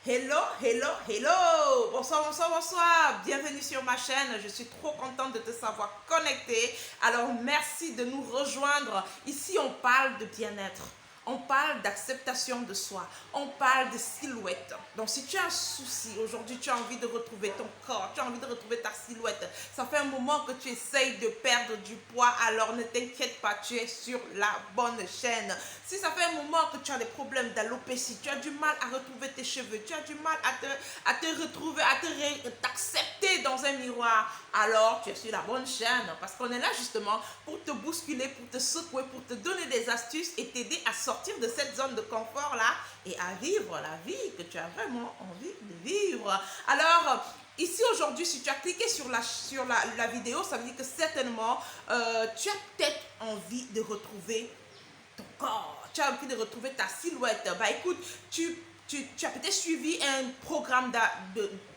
Hello, hello, hello! Bonsoir, bonsoir, bonsoir! Bienvenue sur ma chaîne. Je suis trop contente de te savoir connecté. Alors, merci de nous rejoindre. Ici, on parle de bien-être. On parle d'acceptation de soi. On parle de silhouette. Donc, si tu as un souci, aujourd'hui, tu as envie de retrouver ton corps, tu as envie de retrouver ta silhouette, ça fait un moment que tu essayes de perdre du poids, alors ne t'inquiète pas, tu es sur la bonne chaîne. Si ça fait un moment que tu as des problèmes d'alopécie, tu as du mal à retrouver tes cheveux, tu as du mal à te retrouver, t'accepter dans un miroir, alors tu es sur la bonne chaîne. Parce qu'on est là justement pour te bousculer, pour te secouer, pour te donner des astuces et t'aider à sortir de cette zone de confort-là et à vivre la vie que tu as vraiment envie de vivre. Alors, ici aujourd'hui, si tu as cliqué sur la vidéo, ça veut dire que certainement, tu as peut-être envie de retrouver ton corps, tu as envie de retrouver ta silhouette. Bah écoute, tu as peut-être suivi un programme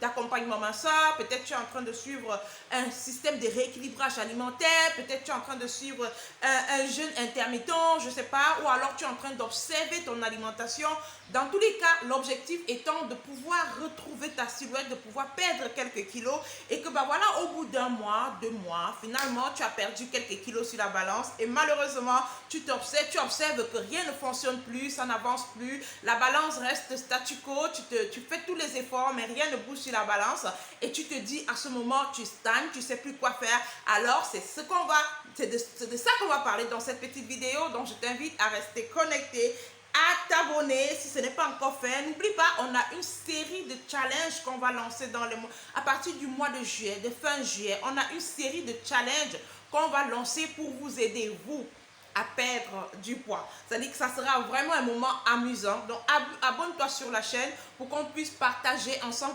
d'accompagnement minceur, peut-être tu es en train de suivre un système de rééquilibrage alimentaire, peut-être tu es en train de suivre un jeûne intermittent, je ne sais pas, ou alors tu es en train d'observer ton alimentation. Dans tous les cas, l'objectif étant de pouvoir retrouver ta silhouette, de pouvoir perdre quelques kilos et que bah voilà, au bout d'un mois, 2 mois, finalement tu as perdu quelques kilos sur la balance et malheureusement tu observes que rien ne fonctionne plus, ça n'avance plus, la balance reste statu quo, tu fais tous les efforts mais rien ne bouge sur la balance et tu te dis à ce moment tu stagnes, tu ne sais plus quoi faire. Alors c'est de ça qu'on va parler dans cette petite vidéo, donc je t'invite à rester connecté, à t'abonner si ce n'est pas encore fait. N'oublie pas, on a une série de challenges qu'on va lancer à partir du mois de juillet, de fin juillet. On a une série de challenges qu'on va lancer pour vous aider, vous, à perdre du poids. C'est-à-dire que ça sera vraiment un moment amusant. Donc abonne-toi sur la chaîne pour qu'on puisse partager ensemble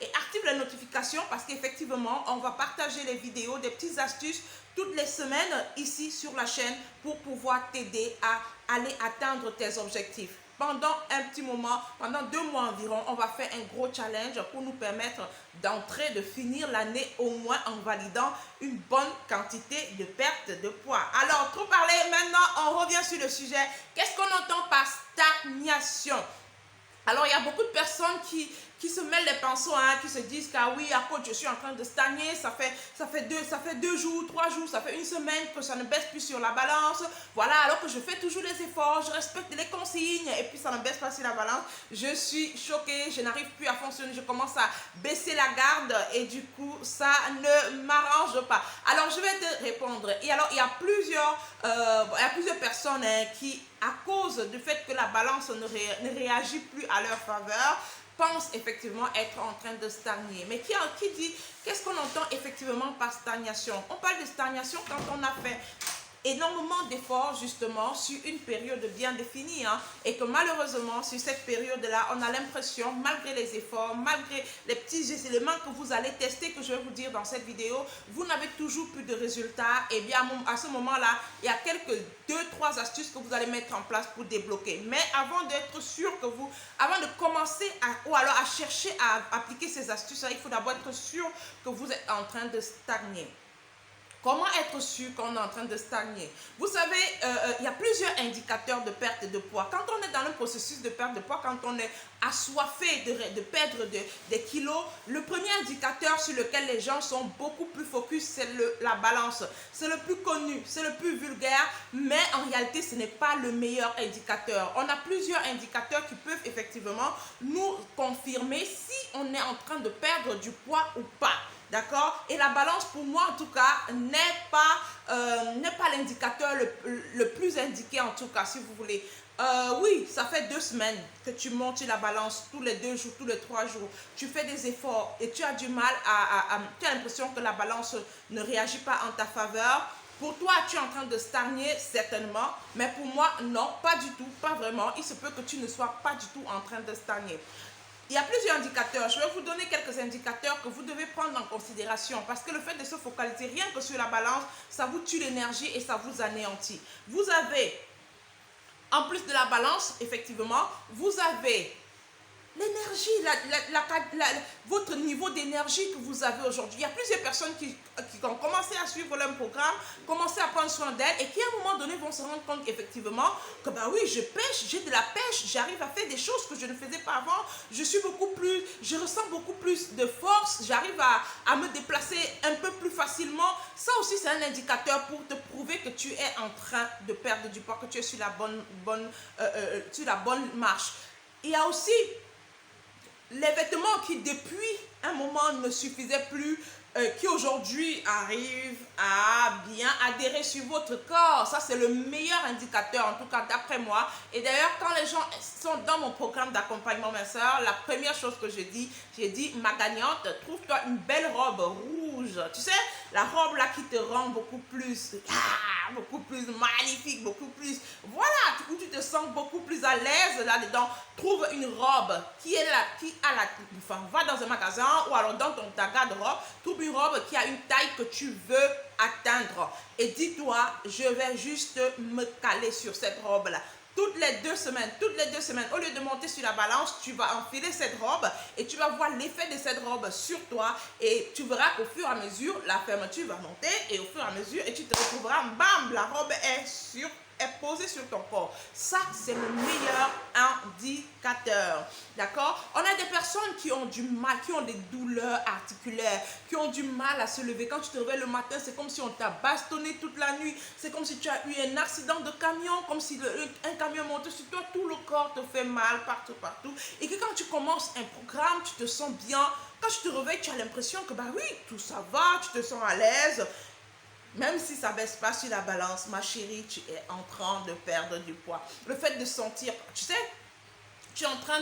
et active les notifications parce qu'effectivement on va partager les vidéos, des petites astuces toutes les semaines ici sur la chaîne pour pouvoir t'aider à aller atteindre tes objectifs. Pendant un petit moment, pendant 2 mois environ, on va faire un gros challenge pour nous permettre d'entrer, de finir l'année au moins en validant une bonne quantité de perte de poids. Alors, trop parlé, maintenant on revient sur le sujet. Qu'est-ce qu'on entend par stagnation? Alors, il y a beaucoup de personnes qui se mêlent les pinceaux, qui se disent que oui, à cause je suis en train de stagner, ça fait 2 jours, 3 jours, ça fait une semaine que ça ne baisse plus sur la balance. Voilà, alors que je fais toujours les efforts, je respecte les consignes et puis ça ne baisse pas sur la balance. Je suis choquée, je n'arrive plus à fonctionner, je commence à baisser la garde et du coup, ça ne m'arrange pas. Alors, je vais te répondre. Et alors, il y a plusieurs personnes qui, à cause du fait que la balance ne réagit plus à leur faveur, pensent effectivement être en train de stagner. Mais qui dit, qu'est-ce qu'on entend effectivement par stagnation? On parle de stagnation quand on a fait énormément d'efforts justement sur une période bien définie et que malheureusement sur cette période-là, on a l'impression, malgré les efforts, malgré les petits éléments que vous allez tester, que je vais vous dire dans cette vidéo, vous n'avez toujours plus de résultats. Et bien à ce moment-là, il y a quelques 2-3 astuces que vous allez mettre en place pour débloquer. Mais avant d'être sûr que avant de commencer ou alors à chercher à appliquer ces astuces, il faut d'abord être sûr que vous êtes en train de stagner. Comment être sûr qu'on est en train de stagner? Vous savez, il y a plusieurs indicateurs de perte de poids. Quand on est dans le processus de perte de poids, quand on est assoiffé de perdre des kilos, le premier indicateur sur lequel les gens sont beaucoup plus focus, c'est la balance. C'est le plus connu, c'est le plus vulgaire, mais en réalité, ce n'est pas le meilleur indicateur. On a plusieurs indicateurs qui peuvent effectivement nous confirmer si on est en train de perdre du poids ou pas. D'accord? Et la balance, pour moi, en tout cas, n'est pas l'indicateur le plus indiqué, en tout cas, si vous voulez. Oui, ça fait 2 semaines que tu montes la balance tous les 2 jours, tous les 3 jours. Tu fais des efforts et tu as du mal tu as l'impression que la balance ne réagit pas en ta faveur. Pour toi, tu es en train de stagner, certainement. Mais pour moi, non, pas du tout, pas vraiment. Il se peut que tu ne sois pas du tout en train de stagner. Il y a plusieurs indicateurs. Je vais vous donner quelques indicateurs que vous devez prendre en considération parce que le fait de se focaliser rien que sur la balance, ça vous tue l'énergie et ça vous anéantit. Vous avez, en plus de la balance, effectivement, vous avez l'énergie. l'énergie, votre niveau d'énergie que vous avez aujourd'hui. Il y a plusieurs personnes qui ont commencé à suivre leur programme, commencé à prendre soin d'elles et qui à un moment donné vont se rendre compte effectivement que bah oui, je pêche, j'ai de la pêche, j'arrive à faire des choses que je ne faisais pas avant, je ressens beaucoup plus de force, j'arrive à me déplacer un peu plus facilement. Ça aussi c'est un indicateur pour te prouver que tu es en train de perdre du poids, que tu es sur la bonne marche. Il y a aussi les vêtements qui depuis un moment ne suffisaient plus, qui aujourd'hui arrivent à bien adhérer sur votre corps. Ça c'est le meilleur indicateur, en tout cas d'après moi. Et d'ailleurs quand les gens sont dans mon programme d'accompagnement ma soeur, la première chose que j'ai dit, ma gagnante, trouve-toi une belle robe rouge. Tu sais, la robe là qui te rend beaucoup plus magnifique, beaucoup plus, voilà, où tu te sens beaucoup plus à l'aise là-dedans. Trouve une robe va dans un magasin ou alors dans ta garde-robe, trouve une robe qui a une taille que tu veux atteindre. Et dis-toi, je vais juste me caler sur cette robe-là. Toutes les deux semaines, au lieu de monter sur la balance, tu vas enfiler cette robe et tu vas voir l'effet de cette robe sur toi et tu verras qu'au fur et à mesure, la fermeture va monter et au fur et à mesure, et tu te retrouveras, bam, la robe est posée sur ton corps. Ça, c'est le meilleur indicateur. D'accord? On a des personnes qui ont du mal, qui ont des douleurs articulaires, qui ont du mal à se lever. Quand tu te réveilles le matin, c'est comme si on t'a bastonné toute la nuit. C'est comme si tu as eu un accident de camion, comme si un camion monte sur toi. Tout le corps te fait mal partout. Et que quand tu commences un programme, tu te sens bien. Quand tu te réveilles, tu as l'impression que bah oui, tout ça va, tu te sens à l'aise. Même si ça ne baisse pas sur la balance, ma chérie, tu es en train de perdre du poids. Le fait de sentir, tu sais, tu es en train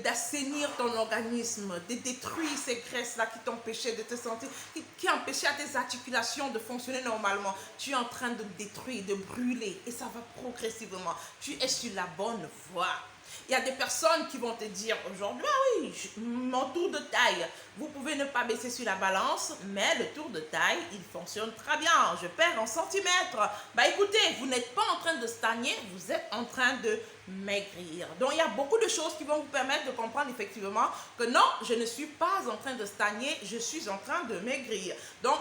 d'assainir ton organisme, de détruire ces graisses-là qui t'empêchaient de te sentir, qui empêchaient à tes articulations de fonctionner normalement. Tu es en train de détruire, de brûler et ça va progressivement. Tu es sur la bonne voie. Il y a des personnes qui vont te dire aujourd'hui, ah oui, mon tour de taille. Vous pouvez ne pas baisser sur la balance, mais le tour de taille, il fonctionne très bien. Je perds en centimètres. Bah écoutez, vous n'êtes pas en train de stagner, vous êtes en train de maigrir. Donc il y a beaucoup de choses qui vont vous permettre de comprendre effectivement que non, je ne suis pas en train de stagner, je suis en train de maigrir. Donc,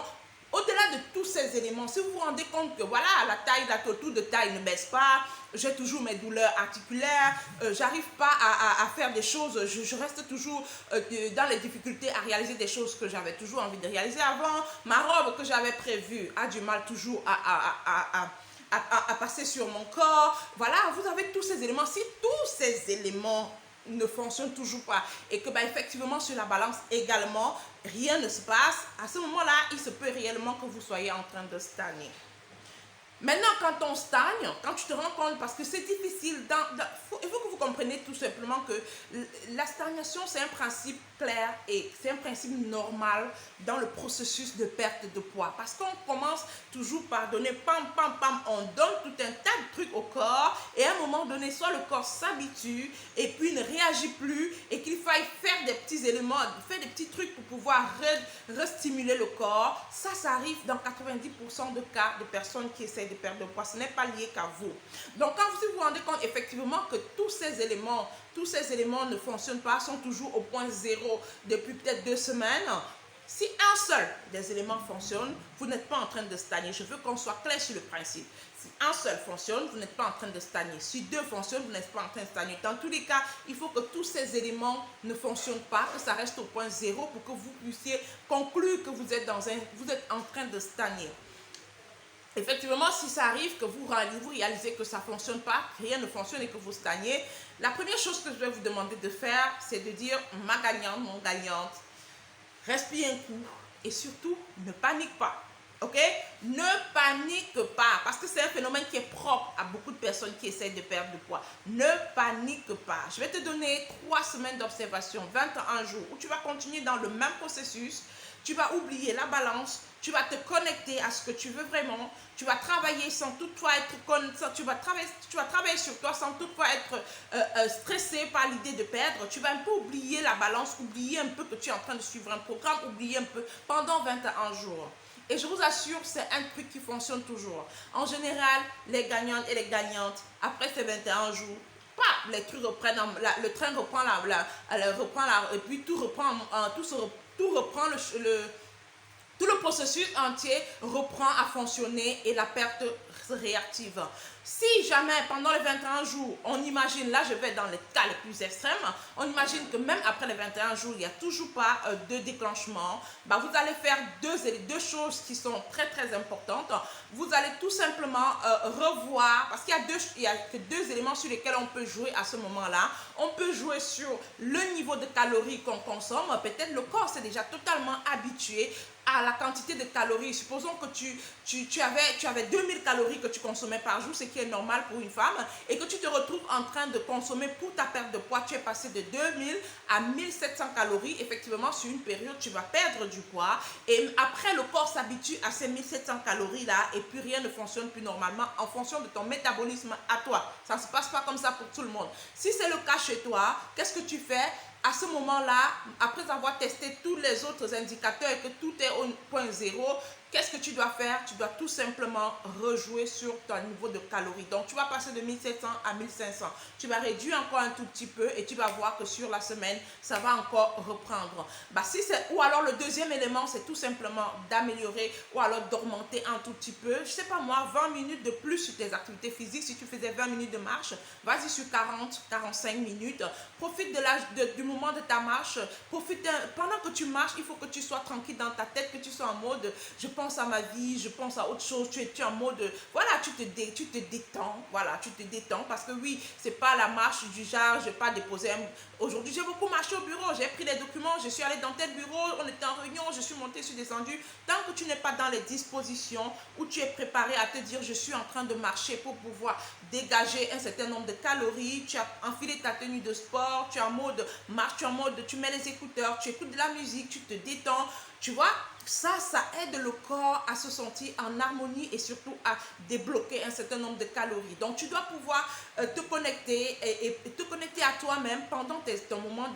au-delà de tous ces éléments, si vous vous rendez compte que voilà, la tour de taille ne baisse pas, j'ai toujours mes douleurs articulaires, j'arrive pas à faire des choses, je reste toujours dans les difficultés à réaliser des choses que j'avais toujours envie de réaliser avant, ma robe que j'avais prévue a du mal toujours à passer sur mon corps, voilà, vous avez tous ces éléments. Si tous ces éléments ne fonctionne toujours pas et que bah, effectivement sur la balance également rien ne se passe, à ce moment-là il se peut réellement que vous soyez en train de stagner. Maintenant, quand on stagne, quand tu te rends compte, parce que c'est difficile, il faut que vous compreniez tout simplement que la stagnation, c'est un principe clair et c'est un principe normal dans le processus de perte de poids. Parce qu'on commence toujours par donner pam, on donne tout un tas de trucs au corps et à un moment donné, soit le corps s'habitue et puis ne réagit plus et qu'il faille faire des petits éléments, faire des petits trucs pour pouvoir restimuler le corps. Ça arrive dans 90% de cas de personnes qui essaient de perdre de poids. Ce n'est pas lié qu'à vous. Donc, quand vous vous rendez compte effectivement que tous ces éléments ne fonctionnent pas, sont toujours au point zéro depuis peut-être 2 semaines, si un seul des éléments fonctionne, vous n'êtes pas en train de stagner. Je veux qu'on soit clair sur le principe. Si un seul fonctionne, vous n'êtes pas en train de stagner. Si 2 fonctionnent, vous n'êtes pas en train de stagner. Dans tous les cas, il faut que tous ces éléments ne fonctionnent pas, que ça reste au point zéro pour que vous puissiez conclure que vous êtes en train de stagner. Effectivement, si ça arrive que vous réalisez que ça ne fonctionne pas, rien ne fonctionne et que vous stagnez, la première chose que je vais vous demander de faire, c'est de dire ma gagnante, mon gagnante, respire un coup et surtout ne panique pas. Ok? Ne panique pas parce que c'est un phénomène qui est propre à beaucoup de personnes qui essayent de perdre du poids. Ne panique pas. Je vais te donner 3 semaines d'observation, 21 jours où tu vas continuer dans le même processus. Tu vas oublier la balance, tu vas te connecter à ce que tu veux vraiment, tu vas travailler sans toutefois tu vas travailler sur toi sans toutefois être stressé par l'idée de perdre. Tu vas un peu oublier la balance, oublier un peu que tu es en train de suivre un programme, oublier un peu pendant 21 jours. Et je vous assure, c'est un truc qui fonctionne toujours. En général, les gagnantes et les gagnantes, après ces 21 jours, pas, les trucs reprennent, le train reprend et puis tout reprend, tout reprend tout le processus entier reprend à fonctionner et la perte se réactive. Si jamais pendant les 21 jours, on imagine, là je vais dans les cas les plus extrêmes, on imagine que même après les 21 jours, il n'y a toujours pas de déclenchement, bah vous allez faire deux choses qui sont très très importantes. Vous allez tout simplement revoir, parce qu'il y a que deux éléments sur lesquels on peut jouer à ce moment-là. On peut jouer sur le niveau de calories qu'on consomme. Peut-être le corps s'est déjà totalement habitué à la quantité de calories. Supposons que tu avais 2000 calories que tu consommais par jour, ce qui est normal pour une femme, et que tu te retrouves en train de consommer pour ta perte de poids, tu es passé de 2000 à 1700 calories. Effectivement, sur une période, tu vas perdre du poids, et après, le corps s'habitue à ces 1700 calories-là, et puis rien ne fonctionne plus normalement en fonction de ton métabolisme à toi. Ça ne se passe pas comme ça pour tout le monde. Si c'est le cas chez toi, qu'est-ce que tu fais? À ce moment-là, après avoir testé tous les autres indicateurs et que tout est au point zéro, qu'est-ce que tu dois faire? Tu dois tout simplement rejouer sur ton niveau de calories. Donc, tu vas passer de 1700 à 1500. Tu vas réduire encore un tout petit peu et tu vas voir que sur la semaine, ça va encore reprendre. Bah, ou alors, le deuxième élément, c'est tout simplement d'améliorer ou alors d'augmenter un tout petit peu. Je sais pas moi, 20 minutes de plus sur tes activités physiques. Si tu faisais 20 minutes de marche, vas-y sur 40, 45 minutes. Profite du moment de ta marche. Pendant que tu marches, il faut que tu sois tranquille dans ta tête, que tu sois en mode je pense à ma vie, je pense à autre chose, tu es en mode, voilà, tu te détends, voilà, tu te détends, parce que oui, c'est pas la marche du genre, je vais pas déposer aujourd'hui j'ai beaucoup marché au bureau, j'ai pris les documents, je suis allé dans tel bureau, on était en réunion, je suis montée, je suis descendue. Tant que tu n'es pas dans les dispositions où tu es préparé à te dire, je suis en train de marcher pour pouvoir dégager un certain nombre de calories, tu as enfilé ta tenue de sport, tu es en mode marche, tu es en mode, tu mets les écouteurs, tu écoutes de la musique, tu te détends, tu vois, ça aide le corps à se sentir en harmonie et surtout à débloquer un certain nombre de calories. Donc, tu dois pouvoir te connecter et te connecter à toi-même pendant ton moment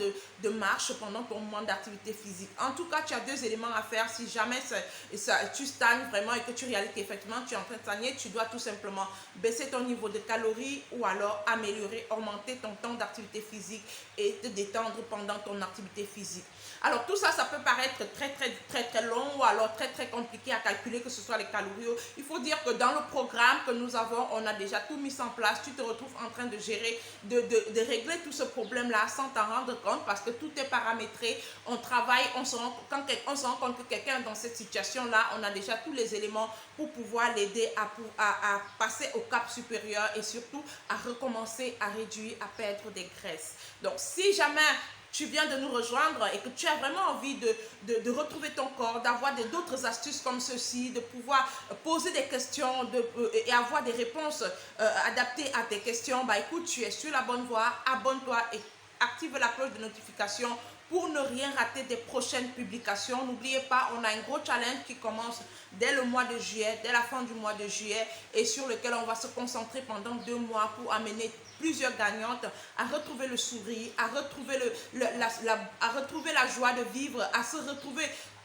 de marche, pendant ton moment d'activité physique. En tout cas, tu as deux éléments à faire. Si jamais tu stagnes vraiment et que tu réalises qu'effectivement tu es en train de stagner, tu dois tout simplement baisser ton niveau de calories ou alors améliorer, augmenter ton temps d'activité physique et te détendre pendant ton activité physique. Alors, tout ça, ça peut paraître très long ou alors très compliqué à calculer, que ce soit les calories. Il faut dire que dans le programme que nous avons, on a déjà tout mis en place. Tu te retrouves en train de gérer, de régler tout ce problème-là sans t'en rendre compte, parce que tout est paramétré. On travaille, on se rend compte que quelqu'un dans cette situation-là, on a déjà tous les éléments pour pouvoir l'aider à passer au cap supérieur et surtout à recommencer à réduire, à perdre des graisses. Donc, si jamais tu viens de nous rejoindre et que tu as vraiment envie de retrouver ton corps, d'avoir d'autres astuces comme ceci, de pouvoir poser des questions et avoir des réponses adaptées à tes questions, bah écoute, tu es sur la bonne voie, abonne-toi et active la cloche de notification pour ne rien rater des prochaines publications. N'oubliez pas, on a un gros challenge qui commence dès le mois de juillet, dès la fin du mois de juillet, et sur lequel on va se concentrer pendant 2 mois pour amener plusieurs gagnantes à retrouver le sourire, à retrouver la joie de vivre, à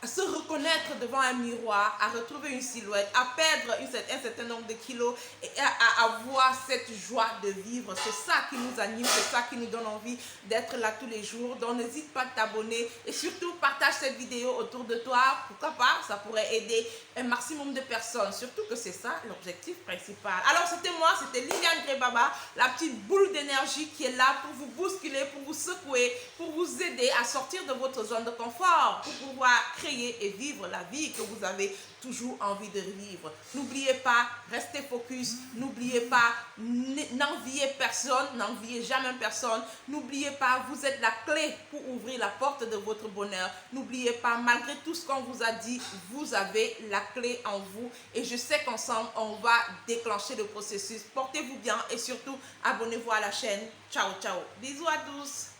se reconnaître devant un miroir, à retrouver une silhouette, à perdre un certain nombre de kilos et à avoir cette joie de vivre. C'est ça qui nous anime, c'est ça qui nous donne envie d'être là tous les jours. Donc n'hésite pas à t'abonner et surtout partage cette vidéo autour de toi. Pourquoi pas, ça pourrait aider un maximum de personnes. Surtout que c'est ça l'objectif principal. Alors c'était moi, c'était Liliane Grebaba, la petite boule d'énergie qui est là pour vous bousculer, pour vous secouer, pour vous aider à sortir de votre zone de confort, pour pouvoir créer et vivre la vie que vous avez toujours envie de vivre. N'oubliez pas, restez focus, n'oubliez pas, n'enviez personne, n'enviez jamais personne, n'oubliez pas, vous êtes la clé pour ouvrir la porte de votre bonheur. N'oubliez pas, malgré tout ce qu'on vous a dit, vous avez la clé en vous et je sais qu'ensemble, on va déclencher le processus. Portez-vous bien et surtout, abonnez-vous à la chaîne. Ciao, ciao. Bisous à tous.